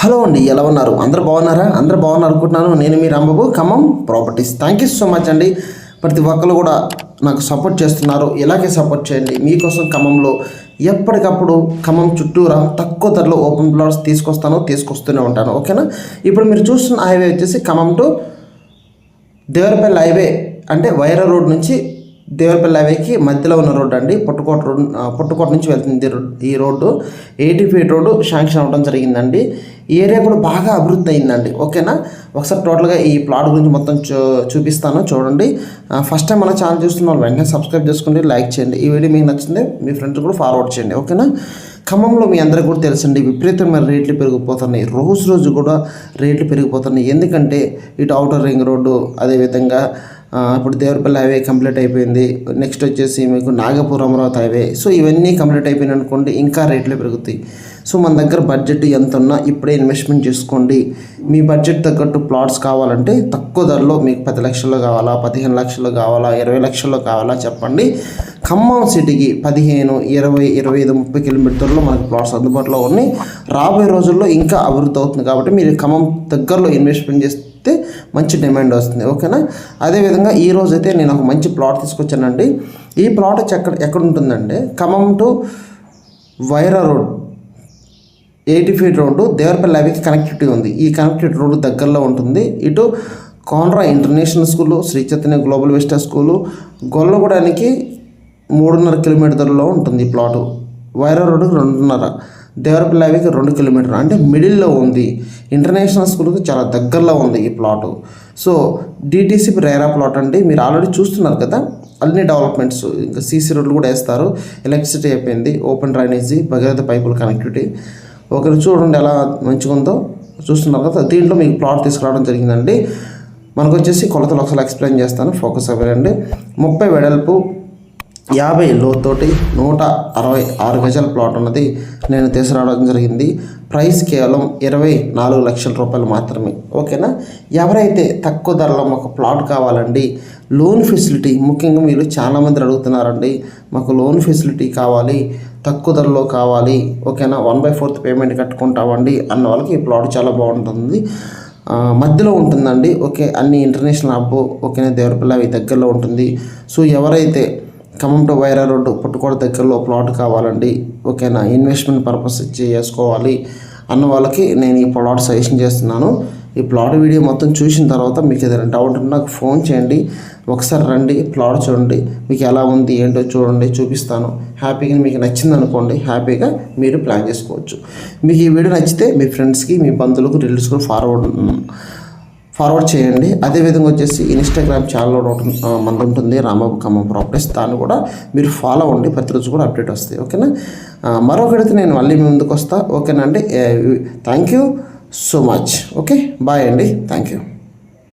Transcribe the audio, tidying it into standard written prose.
Hello అండి, ఎలా ఉన్నారు? అందరూ బాగున్నారా? అందరూ బాగున్నారు అనుకుంటున్నాను. నేను మీ Rambabu, Khammam properties. Thank you so much అండి. ప్రతి ఒక్కరు కూడా నాకు సపోర్ట్ చేస్తున్నారు. ఇలాగే సపోర్ట్ చేయండి. మీకోసం ఖమ్మంలో ఎప్పటికప్పుడు ఖమ్మం చుట్టూరా తక్కువ ధరలో ఓపెన్ ప్లాట్స్ తీసుకొస్తూనే ఉంటాను. ఓకేనా? ఇప్పుడు మీరు చూస్తున్న హైవే వచ్చేసి ఖమ్మం టు దేవరపల్లి హైవే, అంటే వైరా రోడ్ నుంచి దేవరపల్లి హైవేకి మధ్యలో ఉన్న రోడ్డు అండి. పుట్టుకోట నుంచి వెళ్తుంది ఈ రోడ్డు. 80 ఫీట్ రోడ్డు శాంక్షన్ అవ్వడం జరిగిందండి. ఈ ఏరియా కూడా బాగా అభివృద్ధి అయిందండి. ఓకేనా? ఒకసారి టోటల్గా ఈ ప్లాట్ గురించి మొత్తం చూపిస్తాను, చూడండి. ఫస్ట్ టైం మన ఛానల్ చూస్తున్న వాళ్ళు వెంటనే సబ్స్క్రైబ్ చేసుకోండి, లైక్ చేయండి. ఈ వీడియో మీకు నచ్చింది మీ ఫ్రెండ్స్ కూడా ఫార్వర్డ్ చేయండి. ఓకేనా? ఖమ్మంలో మీ అందరికీ కూడా తెలుసండి, విపరీతమైన రేట్లు పెరిగిపోతున్నాయి. రోజు కూడా రేట్లు పెరిగిపోతున్నాయి. ఎందుకంటే ఇటు ఔటర్ రింగ్ రోడ్డు, అదేవిధంగా ఇప్పుడు దేవరపల్లి హైవే కంప్లీట్ అయిపోయింది. నెక్స్ట్ వచ్చేసి మీకు నాగపూర్ అమరావతి హైవే. సో ఇవన్నీ కంప్లీట్ అయిపోయినాయి అనుకోండి, ఇంకా రేట్లు పెరుగుతాయి. సో మన దగ్గర బడ్జెట్ ఎంత ఉన్నా ఇప్పుడే ఇన్వెస్ట్మెంట్ చేసుకోండి. మీ బడ్జెట్ తగ్గట్టు ప్లాట్స్ కావాలంటే తక్కువ ధరలో మీకు 10 లక్షల్లో కావాలా, 15 లక్షల్లో కావాలా, 20 లక్షల్లో కావాలా చెప్పండి. ఖమ్మం సిటీకి 15, 20, 25, 30 కిలోమీటర్లో మనకు ప్లాట్స్ అందుబాటులో ఉన్నాయి. రాబోయే రోజుల్లో ఇంకా అభివృద్ధి అవుతుంది. కాబట్టి మీరు ఖమ్మం దగ్గరలో ఇన్వెస్ట్మెంట్ చేస్తే మంచి డిమాండ్ వస్తుంది. ఓకేనా? అదేవిధంగా ఈరోజు అయితే నేను ఒక మంచి ప్లాట్ తీసుకొచ్చానండి. ఈ ప్లాట్ వచ్చి ఎక్కడ ఉంటుందంటే Khammam to Wyra road 80 feet road Devarapalli హైవేకి కనెక్టివిటీ ఉంది. ఈ కనెక్టివిటీ రోడ్డు దగ్గరలో ఉంటుంది. ఇటు కాన్రా international school, Sri Chaitanya global western school, గొల్లగూడానికి 3.5 కిలోమీటర్లో ఉంటుంది ఈ ప్లాటు. వైరా రోడ్డుకి 2.5, దేవరపల్లి హైవేకి 2 కిలోమీటర్, అంటే మిడిల్లో ఉంది. ఇంటర్నేషనల్ స్కూల్కి చాలా దగ్గరలో ఉంది ఈ plot. So DTC RERA plot అండి. మీరు ఆల్రెడీ చూస్తున్నారు కదా, అన్ని డెవలప్మెంట్స్, ఇంకా సీసీ రోడ్లు కూడా వేస్తారు. ఎలక్ట్రిసిటీ అయిపోయింది, ఓపెన్ డ్రైనేజీ, భగీరథ పైపుల కనెక్టివిటీ. ఒకరు చూడండి ఎలా మంచిగా ఉందో, చూస్తున్నారు కదా. దీంట్లో మీకు ప్లాట్ తీసుకురావడం జరిగిందండి. మనకు వచ్చేసి కొలతలు ఒకసారి ఎక్స్ప్లెయిన్ చేస్తాను, ఫోకస్ అవ్వండి. 30 వెడల్పు, 50 లోతోటి 166 గజాల ప్లాట్ ఉన్నది నేను తీసుకురావడం జరిగింది. ప్రైస్ కేవలం 24 లక్షల రూపాయలు మాత్రమే. ఓకేనా? ఎవరైతే తక్కువ ధరలో మాకు ప్లాట్ కావాలండి, లోన్ ఫెసిలిటీ, ముఖ్యంగా మీరు చాలామంది అడుగుతున్నారండి, మాకు లోన్ ఫెసిలిటీ కావాలి, తక్కువ ధరలో కావాలి, ఓకేనా, 1/4 పేమెంట్ కట్టుకుంటామండి అన్న వాళ్ళకి ఈ ప్లాట్ చాలా బాగుంటుంది. మధ్యలో ఉంటుందండి. ఓకే, అన్ని ఇంటర్నేషనల్ హబ్, ఓకేనా, దేవరపల్లి అవి దగ్గరలో ఉంటుంది. సో ఎవరైతే ఖమ్మం టు వైరా రోడ్డు పుట్టుకోట దగ్గరలో ప్లాట్ కావాలండి, ఓకేనా, ఇన్వెస్ట్మెంట్ పర్పస్ చేసుకోవాలి అన్న వాళ్ళకి నేను ఈ ప్లాట్ సజెషన్ చేస్తున్నాను. ఈ ప్లాట్ వీడియో మొత్తం చూసిన తర్వాత మీకు ఏదైనా డౌట్ ఉంటే నాకు ఫోన్ చేయండి. ఒకసారి రండి, ప్లాట్ చూడండి, మీకు ఎలా ఉంది ఏంటో చూడండి, చూపిస్తాను. హ్యాపీగా మీకు నచ్చింది అనుకోండి, హ్యాపీగా మీరు ప్లాన్ చేసుకోవచ్చు. మీకు ఈ వీడియో నచ్చితే మీ ఫ్రెండ్స్కి, మీ బంధువులకు, రిలేటివ్స్కి ఫార్వర్డ్ చేయండి. అదేవిధంగా వచ్చేసి ఇన్స్టాగ్రామ్ ఛానల్ మనకు ఉంటుంది, రాంబాబు ఖమ్మం ప్రాపర్టీస్. దాన్ని కూడా మీరు ఫాలో అవ్వండి, ప్రతిరోజు కూడా అప్డేట్ వస్తాయి. ఓకేనా? మరొకటి నేను మళ్ళీ మీ ముందుకు వస్తా. ఓకేనా అండి? Thank you so much. Okay, bye అండి. Thank you.